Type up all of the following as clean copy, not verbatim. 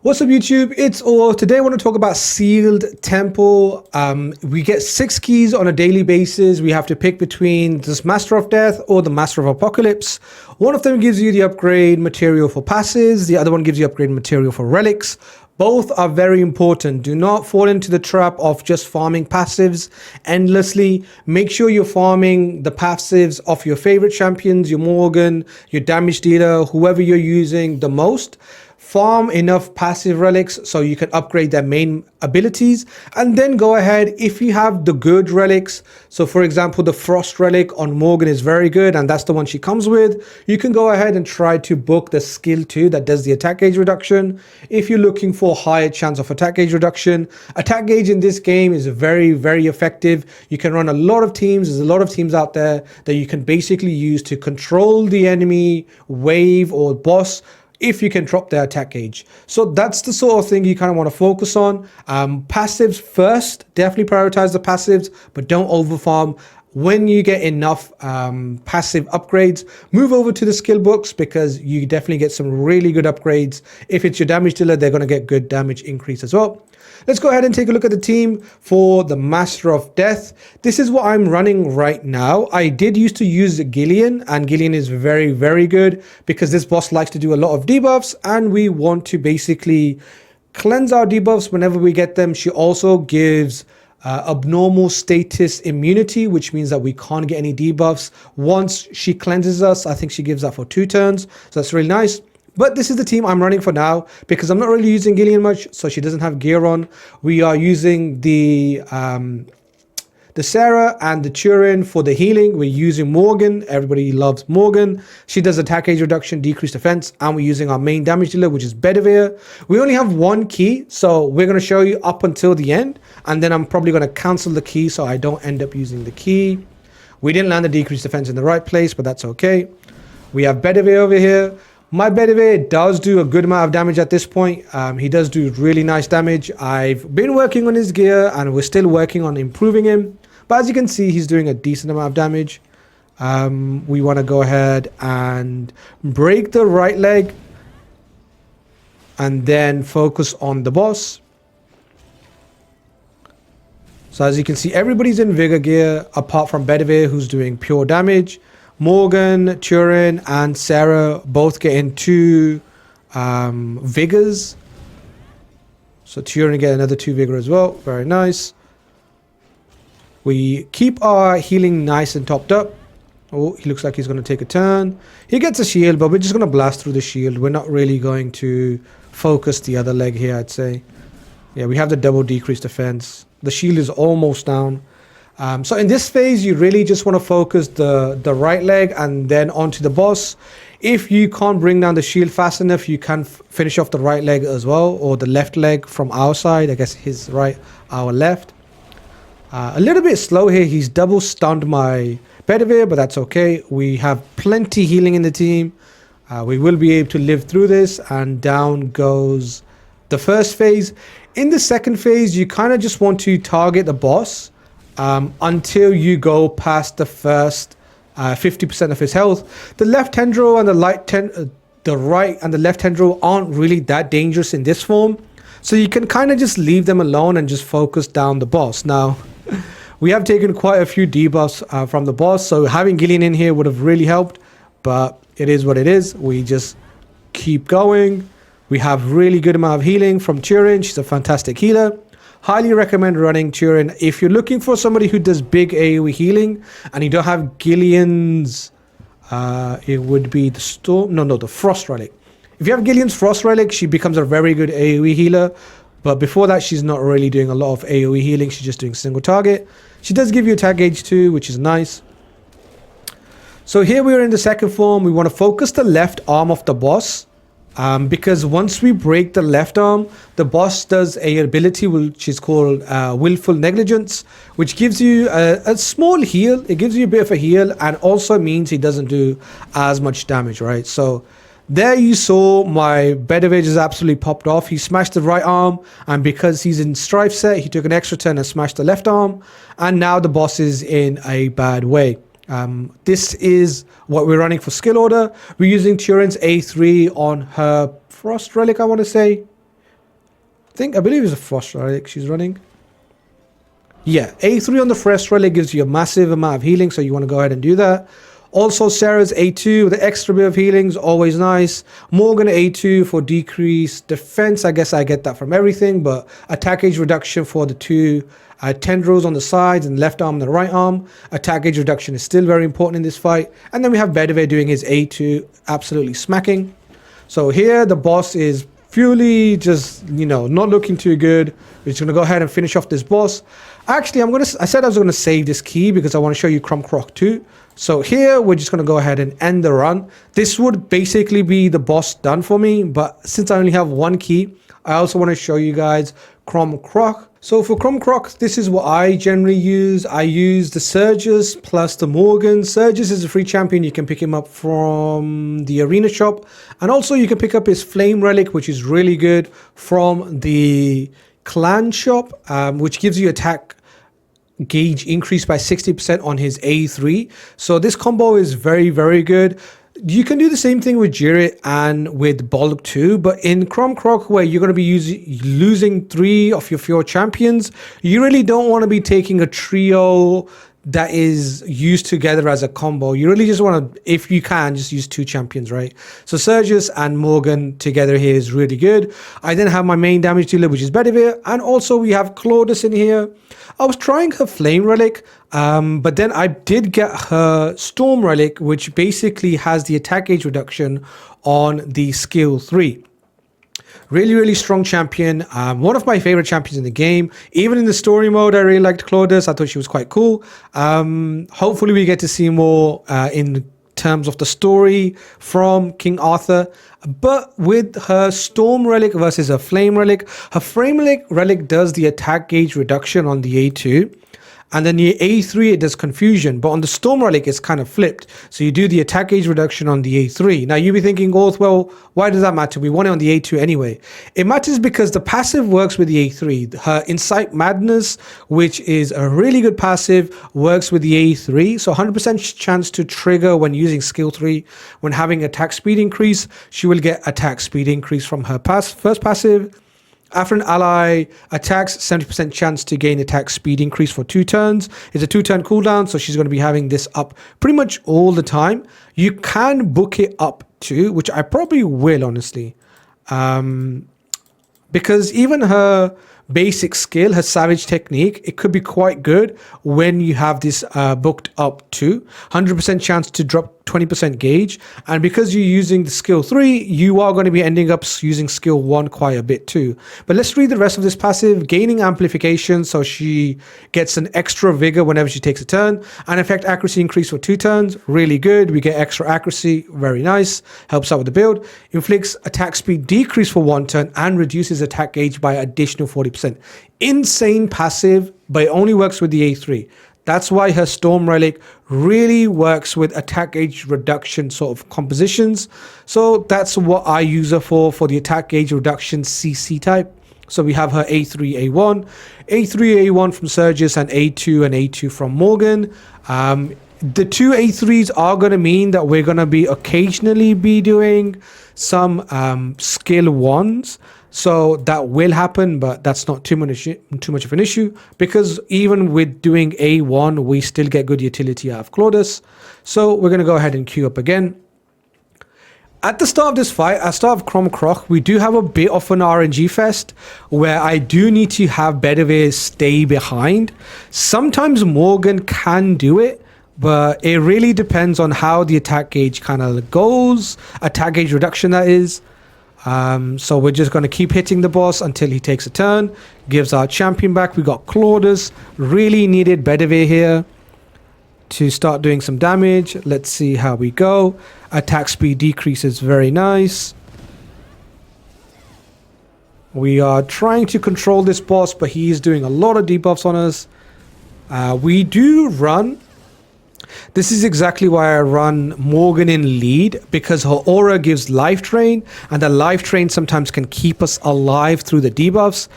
What's up YouTube? It's Or. Today I want to talk about Sealed Temple. We get 6 keys on a daily basis. We have to pick between this Master of Death or the Master of Apocalypse. One of them gives you the upgrade material for passes. The other one gives you upgrade material for relics. Both are very important. Do not fall into the trap of just farming passives endlessly. Make sure you're farming the passives of your favorite champions, your Morgan, your damage dealer, whoever you're using the most. Farm enough passive relics so you can upgrade their main abilities, and then go ahead if you have the good relics. So for example, the Frost relic on Morgan is very good, and that's the one she comes with. You can go ahead and try to book the skill 2 that does the attack gauge reduction if you're looking for higher chance of attack gauge reduction. Attack gauge in this game is very effective. You can run a lot of teams. There's a lot of teams out there that you can basically use to control the enemy wave or boss if you can drop their attack gauge. So that's the sort of thing you kind of want to focus on. Passives first, definitely prioritize the passives, but don't overfarm. When you get enough passive upgrades, move over to the skill books, because you definitely get some really good upgrades. If it's your damage dealer, they're going to get good damage increase as well. Let's go ahead and take a look at the team for the Master of Death. This is what I'm running right now. I did used to use Gillian, and Gillian is very good because this boss likes to do a lot of debuffs, and we want to basically cleanse our debuffs whenever we get them. She also gives abnormal status immunity, which means that we can't get any debuffs once she cleanses us. I think she gives that for 2 turns, so that's really nice. But this is the team I'm running for now because I'm not really using Gillian much, so she doesn't have gear on. We are using the Sarah and the Turin for the healing. We're using Morgan. Everybody loves Morgan. She does attack age reduction, decreased defense, and we're using our main damage dealer, which is Bedivere. We only have 1 key, so we're going to show you up until the end, and then I'm probably going to cancel the key so I don't end up using the key. We didn't land the decreased defense in the right place, but that's okay. We have Bedivere over here. My Bedivere does do a good amount of damage at this point. He does do really nice damage. I've been working on his gear and we're still working on improving him. But as you can see, he's doing a decent amount of damage. We want to go ahead and break the right leg and then focus on the boss. So as you can see, everybody's in Vigor gear apart from Bedivere, who's doing pure damage. Morgan, Turin, and Sarah both get in 2 vigors. So Turin get another 2 vigor as well. Very nice. We keep our healing nice and topped up. Oh, he looks like he's going to take a turn. He gets a shield, but we're just going to blast through the shield. We're not really going to focus the other leg here, I'd say. Yeah, we have the double decreased defense. The shield is almost down. So in this phase, you really just want to focus the right leg and then onto the boss. If you can't bring down the shield fast enough, you can finish off the right leg as well, or the left leg from our side. I guess his right, our left. A little bit slow here. He's double stunned my Bedivere, but that's okay. We have plenty healing in the team. We will be able to live through this, and down goes the first phase. In the second phase, you kind of just want to target the boss until you go past the first 50% of his health. The left tendril and the right and the left tendril aren't really that dangerous in this form, so you can kind of just leave them alone and just focus down the boss. Now, we have taken quite a few debuffs from the boss, so having Gillian in here would have really helped, but it is what it is. We just keep going. We have really good amount of healing from Turin. She's a fantastic healer. Highly recommend running Turin. If you're looking for somebody who does big AoE healing and you don't have Gillian's, it would be the Storm. No, the Frost Relic. If you have Gillian's Frost Relic, she becomes a very good AoE healer. But before that, she's not really doing a lot of AoE healing. She's just doing single target. She does give you attack gauge too, which is nice. So here we are in the second form. We want to focus the left arm of the boss. Because once we break the left arm, the boss does a ability which is called Willful Negligence, which gives you a small heal. It gives you a bit of a heal, and also means he doesn't do as much damage, right? So there you saw my Bedivere is absolutely popped off. He smashed the right arm, and because he's in Strife set, he took an extra turn and smashed the left arm, and now the boss is in a bad way. This is what we're running for skill order. We're using Turin's A3 on her Frost Relic, I want to say. I believe it's a Frost Relic she's running. Yeah, A3 on the Frost Relic gives you a massive amount of healing, so you want to go ahead and do that. Also, Sarah's A2 with the extra bit of healing is always nice. Morgan A2 for decreased defense. I guess I get that from everything, but attack age reduction for the two tendrils on the sides and left arm and the right arm. Attack age reduction is still very important in this fight. And then we have Bedivere doing his A2, absolutely smacking. So here the boss is purely just, not looking too good. We're just going to go ahead and finish off this boss. Actually, I said I was going to save this key because I want to show you Crom Cruach too. So here we're just going to go ahead and end the run. This would basically be the boss done for me, but since I only have one key, I also want to show you guys Crom Cruach. So for Crom Cruach, this is what I generally use. I use the Surges plus the Morgan. Surges is a free champion. You can pick him up from the arena shop. And also you can pick up his Flame Relic, which is really good, from the clan shop, which gives you attack gauge increase by 60% on his A3. So this combo is very, very good. You can do the same thing with Iweret and with Bulk too, but in Crom Cruach, where you're going to be losing 3 of your 4 champions, you really don't want to be taking a trio that is used together as a combo. You really just want to, if you can, just use 2 champions, right? So Sergius and Morgan together here is really good. I then have my main damage dealer, which is Bedivere, and also we have Claudius in here. I was trying her Flame Relic, but then I did get her Storm Relic, which basically has the attack gauge reduction on the skill 3. Really, really strong champion. One of my favorite champions in the game. Even in the story mode, I really liked Claudius. I thought she was quite cool. Hopefully we get to see more in terms of the story from King Arthur. But with her Storm Relic versus her Flame Relic, her Flame Relic does the attack gauge reduction on the A2. And then the A3, it does confusion. But on the Storm Relic, it's kind of flipped. So you do the attack gauge reduction on the A3. Now, you'll be thinking, oh, well, why does that matter? We want it on the A2 anyway. It matters because the passive works with the A3. Her Incite Madness, which is a really good passive, works with the A3. So 100% chance to trigger when using skill 3. When having attack speed increase, she will get attack speed increase from her first passive. After an ally attacks, 70% chance to gain attack speed increase for 2 turns. It's a 2-turn cooldown, so she's going to be having this up pretty much all the time. You can book it up too, which I probably will, honestly. Because even her basic skill, her Savage Technique, it could be quite good when you have this booked up too. 100% chance to drop 20% gauge, and because you're using the skill 3, you are going to be ending up using skill 1 quite a bit too. But let's read the rest of this passive. Gaining amplification, so she gets an extra vigor whenever she takes a turn. And effect accuracy increase for 2 turns, really good. We get extra accuracy, very nice, helps out with the build. Inflicts attack speed decrease for 1 turn and reduces attack gauge by additional 40%. Insane passive, but it only works with the A3. That's why her Storm Relic really works with attack gauge reduction sort of compositions. So that's what I use her for the attack gauge reduction CC type. So we have her A3, A1, A3, A1 from Sergius, and A2 from Morgan. The 2 A3s are going to mean that we're going to be occasionally be doing some skill 1s. So that will happen, but that's not too much of an issue, because even with doing A1, we still get good utility out of Claudius. So we're going to go ahead and queue up again. At the start of this fight, at the start of Crom Cruach, we do have a bit of an RNG fest where I do need to have Bedivere stay behind. Sometimes Morgan can do it, but it really depends on how the attack gauge kind of goes, attack gauge reduction that is. So we're just going to keep hitting the boss until he takes a turn, gives our champion back. We got Claudius, really needed Bedivere here to start doing some damage. Let's see how we go. Attack speed decreases, very nice. We are trying to control this boss, but he is doing a lot of debuffs on us. We do run. This is exactly why I run Morgan in lead, because her aura gives life drain, and the life drain sometimes can keep us alive through the debuffs.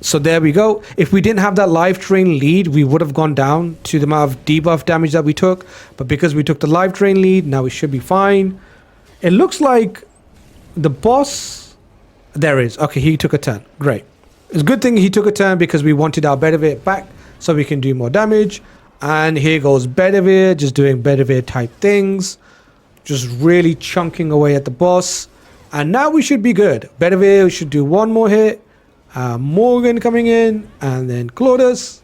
So there we go. If we didn't have that life drain lead, we would have gone down to the amount of debuff damage that we took. But because we took the life drain lead, now we should be fine. It looks like the boss... There is. Okay, he took a turn. Great. It's a good thing he took a turn because we wanted our Bedivere back so we can do more damage. And here goes Bedivere, just doing Bedivere type things. Just really chunking away at the boss. And now we should be good. Bedivere should do one more hit. Morgan coming in. And then Claudius.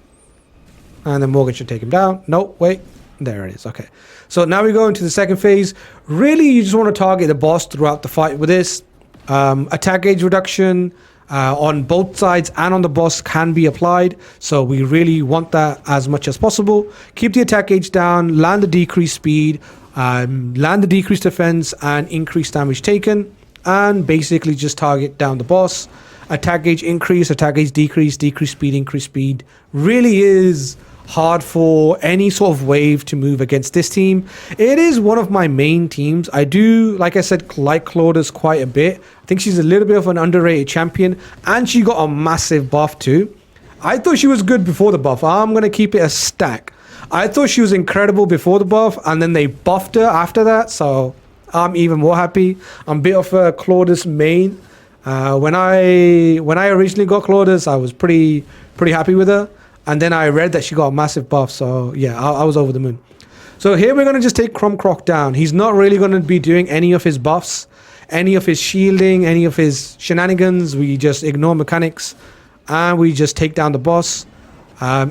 And then Morgan should take him down. No, wait. There it is. Okay. So now we go into the second phase. Really, you just want to target the boss throughout the fight with this. Attack gauge reduction on both sides and on the boss can be applied. So we really want that as much as possible. Keep the attack gauge down. Land the decreased speed. Land the decreased defense and increased damage taken. And basically just target down the boss. Attack gauge increase, attack gauge decrease, decreased speed, increased speed. Really is hard for any sort of wave to move against this team. It is one of my main teams. I do, like I said, like Claudius quite a bit. I think she's a little bit of an underrated champion. And she got a massive buff too. I thought she was good before the buff. I'm going to keep it a stack. I thought she was incredible before the buff, and then they buffed her after that, so I'm even more happy. I'm a bit of a Claudius main. When I originally got Claudius, I was pretty happy with her, and then I read that she got a massive buff, so yeah, I was over the moon. So here we're going to just take Crom Cruach down. He's not really going to be doing any of his buffs, any of his shielding, any of his shenanigans. We just ignore mechanics, and we just take down the boss.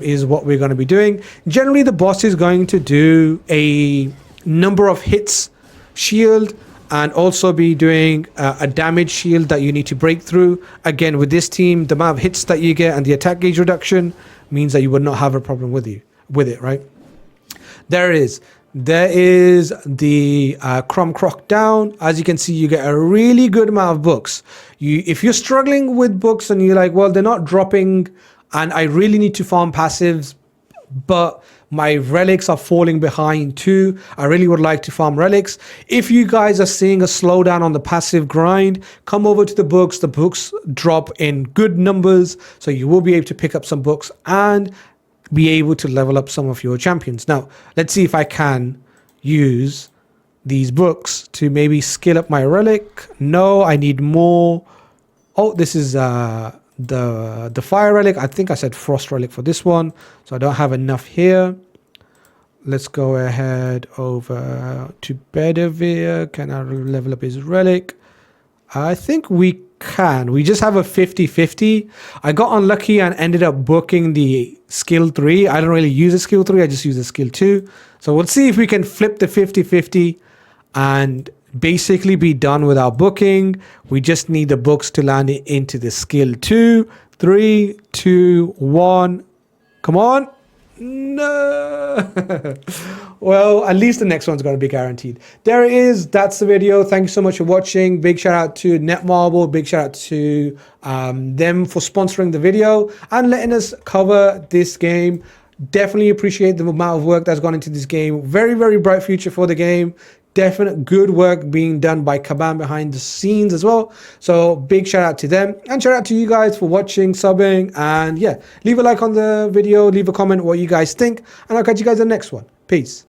Is what we're going to be doing. Generally, the boss is going to do a number of hits shield and also be doing a damage shield that you need to break through. Again, with this team, the amount of hits that you get and the attack gauge reduction means that you would not have a problem with it, right? There it is. There is the Crom Cruach down. As you can see, you get a really good amount of books. If you're struggling with books and you're like, well, they're not dropping, and I really need to farm passives, but my relics are falling behind too. I really would like to farm relics. If you guys are seeing a slowdown on the passive grind, come over to the books. The books drop in good numbers, so you will be able to pick up some books and be able to level up some of your champions. Now, let's see if I can use these books to maybe skill up my relic. No, I need more. Oh, this is the fire relic. I think I said frost relic for this one, so I don't have enough here. Let's go ahead over to Bedivere. Can I level up his relic? I think we can. We just have a 50-50. I got unlucky and ended up booking the skill 3. I don't really use a skill 3. I just use a skill 2. So we'll see if we can flip the 50-50 and basically be done with our booking. We just need the books to land it into the skill 2. 3, 2, 1. Come on. No. Well, at least the next one's going to be guaranteed. There it is. That's the video. Thank you so much for watching. Big shout out to Netmarble. Big shout out to them for sponsoring the video and letting us cover this game. Definitely appreciate the amount of work that's gone into this game. Very, very bright future for the game. Definite good work being done by Kaban behind the scenes as well. So big shout out to them, and shout out to you guys for watching, subbing, and yeah, leave a like on the video, leave a comment what you guys think, and I'll catch you guys in the next one. Peace.